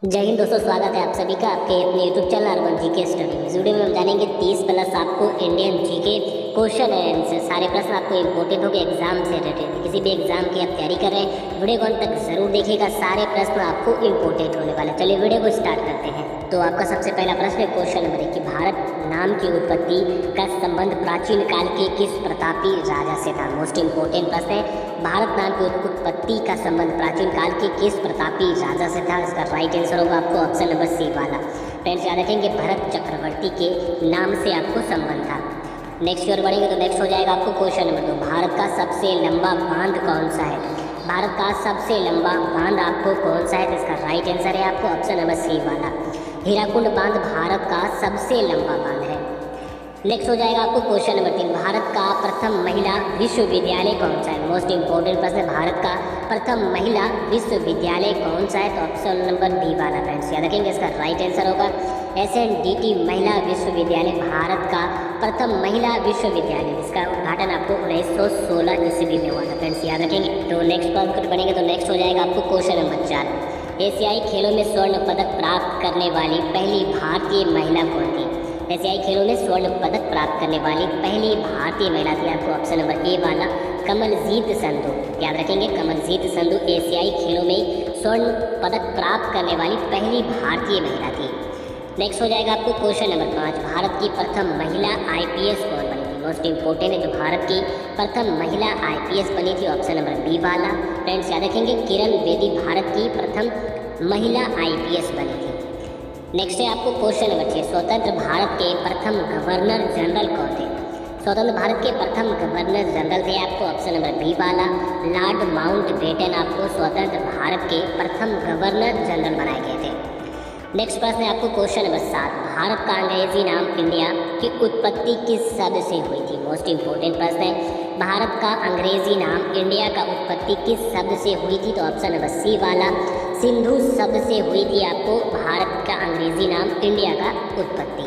जय हिंद दोस्तों, स्वागत है आप सभी का आपके अपने YouTube channel urban GK study में। इस वीडियो में हम जानेंगे 30 प्लस आपको Indian GK question and answer. सारे प्रश्न आपको इंपॉर्टेंट होंगे एग्जाम से रिलेटेड। किसी भी एग्जाम की आप तैयारी कर रहे हैं, वीडियो को अंत तक जरूर देखिएगा, सारे प्रश्न आपको इंपॉर्टेंट होने वाले। चलिए वीडियो को स्टार्ट करते हैं। तो आपका सबसे पहला प्रश्न है क्वेश्चन नंबर 1 कि भारत नाम की उत्पत्ति का संबंध प्राचीन काल के किस प्रतापी राजा से था। मोस्ट इंपॉर्टेंट प्रश्न है, भारत नाम की उत्पत्ति का संबंध प्राचीन काल के किस प्रतापी राजा से था। इसका राइट आंसर होगा आपको ऑप्शन नंबर सी वाला। फ्रेंड्स याद रखेंगे, भरत चक्रवर्ती के नाम से आपको संबंध था। नेक्स्ट ईयर बढ़ेंगे तो नेक्स्ट हो जाएगा आपको क्वेश्चन नंबर 2, भारत का सबसे लंबा बांध कौन सा है। भारत का सबसे लंबा बांध आपको कौन सा है, तो इसका राइट आंसर है आपको ऑप्शन नंबर सी वाला। हीराकुंड बांध भारत का सबसे लंबा बांध है। नेक्स्ट हो जाएगा आपको क्वेश्चन नंबर 3, भारत का प्रथम महिला विश्वविद्यालय कौन सा है। मोस्ट इंपॉर्टेंट प्रश्न है, भारत का प्रथम महिला विश्वविद्यालय कौन सा है, तो ऑप्शन नंबर बी वाला। फ्रेंड्स याद रखेंगे, इसका राइट आंसर होगा SNDT महिला विश्वविद्यालय भारत का प्रथम महिला विश्वविद्यालय, जिसका उद्घाटन आपको 1916 ईस्वी में हुआ था। फ्रेंड्स याद रखेंगे। तो नेक्स्ट पर बढ़ेंगे तो नेक्स्ट हो जाएगा आपको क्वेश्चन नंबर 4, एशियाई खेलों में स्वर्ण पदक प्राप्त करने वाली पहली भारतीय महिला कौन थी। एशियाई खेलों में स्वर्ण पदक प्राप्त करने वाली पहली भारतीय महिला थी आपको ऑप्शन नंबर ए वाला, कमलजीत संधू। याद रखेंगे, कमलजीत संधू एशियाई खेलों में स्वर्ण पदक प्राप्त करने वाली पहली भारतीय महिला थी। नेक्स्ट हो जाएगा आपको क्वेश्चन नंबर 5, भारत की प्रथम महिला IPS कौन बनी थी। मोस्ट इंपॉर्टेंट है, जो भारत की प्रथम महिला IPS बनी थी ऑप्शन नंबर बी वाला। फ्रेंड्स याद रखेंगे, किरण बेदी भारत की प्रथम महिला IPS बनी थी। नेक्स्ट है आपको क्वेश्चन नंबर 6, स्वतंत्र भारत के प्रथम गवर्नर जनरल कौन थे। स्वतंत्र भारत के प्रथम गवर्नर जनरल थे आपको ऑप्शन नंबर बी वाला, लॉर्ड माउंटबेटन आपको स्वतंत्र भारत के प्रथम गवर्नर जनरल बनाए गए थे। नेक्स्ट प्रश्न है आपको क्वेश्चन नंबर 7, भारत का अंग्रेजी नाम इंडिया की उत्पत्ति किस शब्द से हुई थी। मोस्ट इंपॉर्टेंट प्रश्न है, भारत का अंग्रेजी नाम इंडिया का उत्पत्ति किस शब्द से हुई थी, तो ऑप्शन नंबर सी वाला, सिंधु शब्द से हुई थी आपको भारत का अंग्रेजी नाम इंडिया का उत्पत्ति।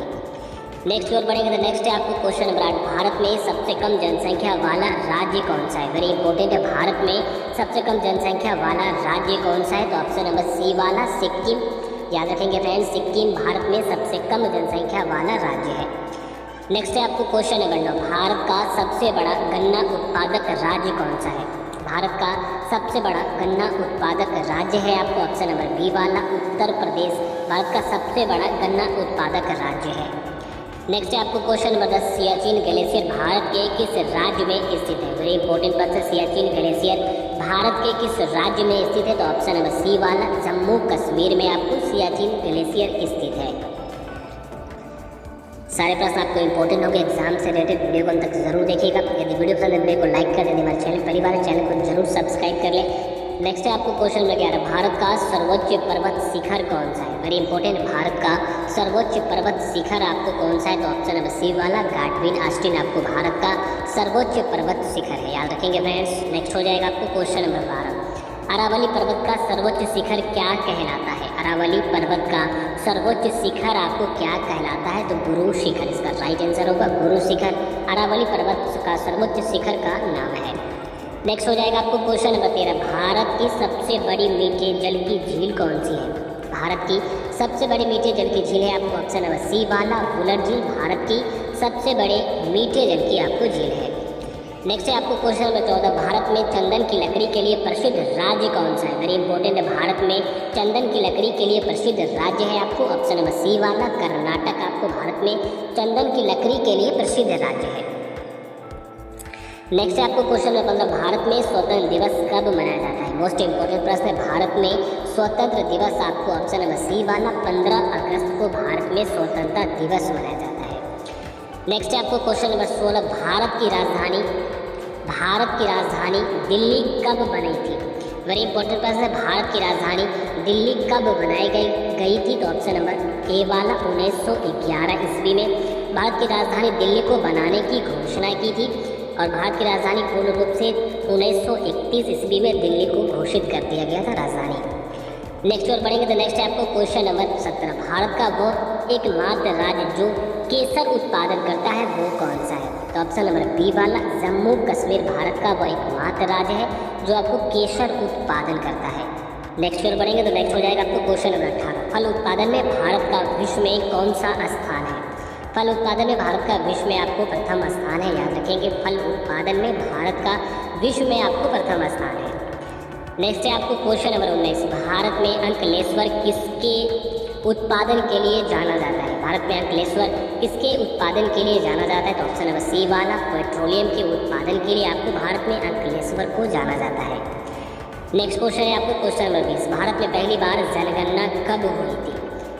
नेक्स्ट और बढ़ेंगे तो नेक्स्ट है आपको क्वेश्चन नंबर 8, भारत में सबसे कम जनसंख्या वाला राज्य कौन सा है। वेरी इंपॉर्टेंट है, भारत में सबसे कम जनसंख्या वाला राज्य कौन सा है, तो ऑप्शन नंबर सी वाला, सिक्किम। याद रखेंगे फ्रेंड्स, सिक्किम भारत में सबसे कम जनसंख्या वाला राज्य है। नेक्स्ट है आपको क्वेश्चन नंबर 9, भारत का सबसे बड़ा गन्ना उत्पादक राज्य कौन सा है। भारत का सबसे बड़ा गन्ना उत्पादक राज्य है आपको ऑप्शन नंबर बी वाला, उत्तर प्रदेश भारत का सबसे बड़ा गन्ना उत्पादक राज्य है। नेक्स्ट है आपको question number 10, Siachen glacier Bharat के किस राज्य में स्थित है। वेरी इंपॉर्टेंट प्रश्न, सियाचिन ग्लेशियर भारत के किस राज्य में स्थित है, तो ऑप्शन नंबर सी वाला, जम्मू कश्मीर में आपको सियाचिन ग्लेशियर स्थित है। सारे प्रश्न आपको इंपॉर्टेंट होंगे एग्जाम से रिलेटेड। वीडियो को अंत तक जरूर देखिएगा। यदि वीडियो पसंद है वीडियो को लाइक कर दें, हमारे चैनल पहली बार है चैनल को जरूर सब्सक्राइब कर लें। नेक्स्ट है आपको क्वेश्चन नंबर 11, भारत का सर्वोच्च पर्वत शिखर कौन सा है। वेरी इंपॉर्टेंट, भारत का सर्वोच्च पर्वत शिखर आपको कौन सा है, तो ऑप्शन नंबर सी वाला, गाडविन ऑस्टिन आपको भारत का सर्वोच्च पर्वत शिखर है। याद रखेंगे फ्रेंड्स। नेक्स्ट हो जाएगा आपको क्वेश्चन नंबर 12, अरावली पर्वत का सर्वोच्च शिखर क्या कहलाता है। अरावली पर्वत का सर्वोच्च शिखर आपको क्या कहलाता है, तो गुरु शिखर। इसका राइट आंसर होगा गुरु शिखर, अरावली पर्वत का सर्वोच्च शिखर का नाम है। नेक्स्ट हो जाएगा आपको क्वेश्चन नंबर 13, भारत की सबसे बड़ी मीठे जल की झील कौन सी है। भारत की सबसे बड़ी मीठे जल की झील है आपको ऑप्शन नंबर सी वाला, वुलर झील भारत की सबसे बड़े मीठे जल की आपको झील है। नेक्स्ट है आपको क्वेश्चन नंबर 14, भारत में चंदन की लकड़ी के लिए प्रसिद्ध राज्य कौन सा है। वेरी इंपॉर्टेंट है, भारत में चंदन की लकड़ी के लिए प्रसिद्ध राज्य है आपको ऑप्शन नंबर सी वाला, कर्नाटक आपको भारत में चंदन की लकड़ी के लिए प्रसिद्ध राज्य है। नेक्स्ट है आपको क्वेश्चन नंबर 15, भारत में स्वतंत्र दिवस कब मनाया जाता है। मोस्ट इंपॉर्टेंट प्रश्न है, भारत में स्वतंत्र दिवस आपको ऑप्शन नंबर सी वाला, 15 अगस्त को भारत में स्वतंत्रता दिवस मनाया जाता है। नेक्स्ट है आपको क्वेश्चन नंबर 16, भारत की राजधानी दिल्ली कब बनी थी। वेरी इंपॉर्टेंट प्रश्न है, भारत की राजधानी दिल्ली कब बनाई गई थी, तो ऑप्शन नंबर ए वाला, 1911 ईस्वी में भारत की राजधानी दिल्ली को बनाने की घोषणा की थी और भारत की राजधानी पूर्ण रूप से 1931 ईस्वी में दिल्ली को घोषित कर दिया गया था राजधानी। नेक्स्ट और बढ़ेंगे तो नेक्स्ट है आपको क्वेश्चन नंबर 17, भारत का वो एकमात्र राज्य जो केसर उत्पादन करता है वो कौन सा है, तो ऑप्शन नंबर बी वाला, जम्मू कश्मीर भारत का वो एकमात्र राज्य है जो आपको केसर उत्पादन करता है। नेक्स्ट की ओर बढ़ेंगे तो नेक्स्ट हो जाएगा आपको क्वेश्चन नंबर 18। फल उत्पादन में भारत का विश्व में कौन सा स्थान है? फल उत्पादन में भारत का विश्व में आपको प्रथम स्थान है, याद रखेंगे। फल उत्पादन में भारत का विश्व में आपको प्रथम स्थान है। नेक्स्ट है आपको क्वेश्चन नंबर 19। भारत में अंकलेश्वर किसके उत्पादन के लिए जाना जाता है? भारत में अंकलेश्वर किसके उत्पादन के लिए जाना जाता है? तो ऑप्शन नंबर सी वाला, पेट्रोलियम के उत्पादन के लिए आपको भारत में अंकलेश्वर को जाना जाता है। नेक्स्ट क्वेश्चन है आपको क्वेश्चन नंबर 20। भारत में पहली बार जनगणना कब हुई थी?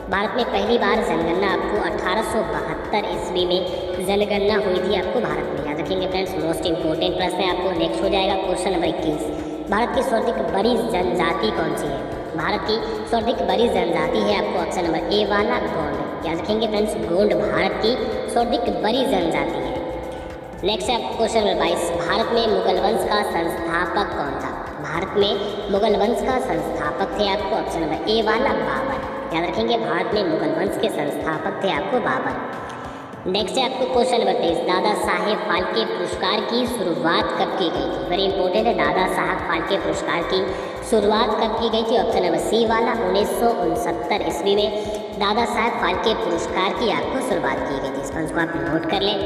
भारत में पहली बार जनगणना आपको 1872 ईस्वी में जनगणना हुई थी आपको भारत में, याद रखेंगे फ्रेंड्स। मोस्ट इंपॉर्टेंट प्रश्न है आपको। नेक्स्ट हो जाएगा क्वेश्चन नंबर 21। भारत की सर्वाधिक बड़ी जनजाति कौन सी है? भारत की सर्वाधिक बड़ी जनजाति है आपको ऑप्शन नंबर ए वाला, गोंड, याद रखेंगे फ्रेंड्स। गोंड भारत की सर्वाधिक बड़ी जनजाति है। नेक्स्ट है आपको क्वेश्चन नंबर 22। भारत में मुगल वंश का संस्थापक कौन था? भारत में मुगल वंश का संस्थापक थे आपको ऑप्शन नंबर ए वाला, बाबर, याद रखेंगे। भारत में मुगल वंश के संस्थापक थे आपको बाबर। नेक्स्ट है आपको क्वेश्चन नंबर 23। दादा साहेब फाल्के पुरस्कार की शुरुआत कब की गई थी? वेरी इंपॉर्टेंट है। दादा साहब फाल्के पुरस्कार की शुरुआत कब की गई थी? ऑप्शन नंबर सी वाला, 1969 ईस्वी में दादा साहब फाल्के पुरस्कार की आपको शुरुआत की गई थी। इस पॉइंट को आप नोट कर लें।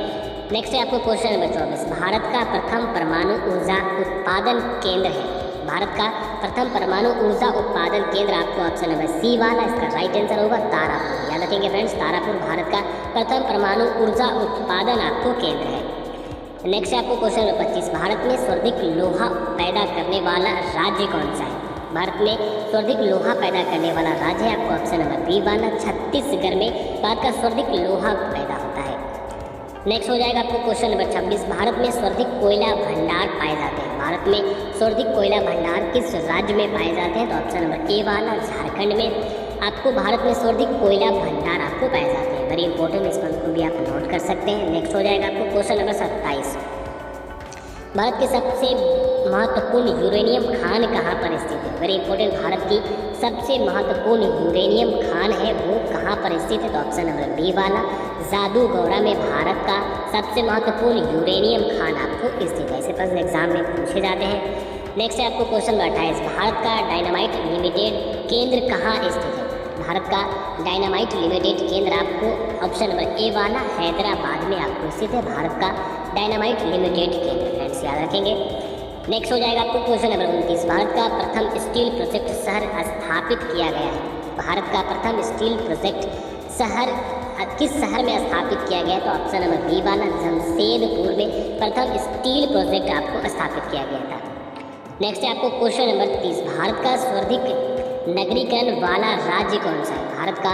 नेक्स्ट है आपको क्वेश्चन नंबर 24। भारत का प्रथम परमाणु ऊर्जा उत्पादन केंद्र है? भारत का प्रथम परमाणु ऊर्जा उत्पादन केंद्र आपको ऑप्शन नंबर सी वाला, इसका राइट आंसर होगा तारापुर, याद रखेंगे फ्रेंड्स। तारापुर भारत का प्रथम परमाणु ऊर्जा उत्पादन आपको केंद्र है। नेक्स्ट है आपको क्वेश्चन नंबर 25। भारत में सर्वाधिक लोहा पैदा करने वाला राज्य कौन सा है? भारत में सर्वाधिक लोहा पैदा करने वाला राज्य है आपको ऑप्शन नंबर बी वाला, छत्तीसगढ़ में भारत का सर्वाधिक लोहा पैदा होता है। नेक्स्ट हो जाएगा आपको क्वेश्चन नंबर 26। भारत में सर्वाधिक कोयला भंडार पाए जाते हैं? भारत में सर्वाधिक कोयला भंडार किस राज्य में पाए जाते हैं? तो ऑप्शन नंबर ए वाला, झारखंड में आपको भारत में सर्वाधिक कोयला भंडार आपको पाए जाते हैं। वेरी इंपॉर्टेंट, इस पॉइंट को भी आप नोट कर सकते हैं। नेक्स्ट हो जाएगा आपको क्वेश्चन नंबर 27। भारत के सबसे महत्वपूर्ण यूरेनियम खान कहाँ पर स्थित है? वेरी इंपॉर्टेंट, भारत की सबसे महत्वपूर्ण यूरेनियम खान है वो कहाँ पर स्थित है? तो ऑप्शन नंबर बी वाला, जादूगौड़ा में भारत का सबसे महत्वपूर्ण यूरेनियम खान आपको स्थित है। ऐसे प्रश्न एग्जाम में पूछे जाते हैं। नेक्स्ट है आपको क्वेश्चन नंबर 28। भारत का डायनामाइट लिमिटेड केंद्र कहाँ स्थित है? भारत का डायनामाइट लिमिटेड केंद्र आपको ऑप्शन नंबर ए वाला, हैदराबाद में आपको स्थित है भारत का डायनामाइट लिमिटेड केंद्र, फ्रेंड्स याद रखेंगे। नेक्स्ट हो जाएगा आपको क्वेश्चन नंबर 29। भारत का प्रथम स्टील प्रोजेक्ट शहर स्थापित किया गया है? भारत का प्रथम स्टील प्रोजेक्ट शहर किस शहर में स्थापित किया गया है? तो ऑप्शन नंबर बी वाला, जमशेदपुर में प्रथम स्टील प्रोजेक्ट आपको स्थापित किया गया था। नेक्स्ट है आपको क्वेश्चन नंबर 30। भारत का सर्वाधिक नगरीकरण वाला राज्य कौन सा है? भारत का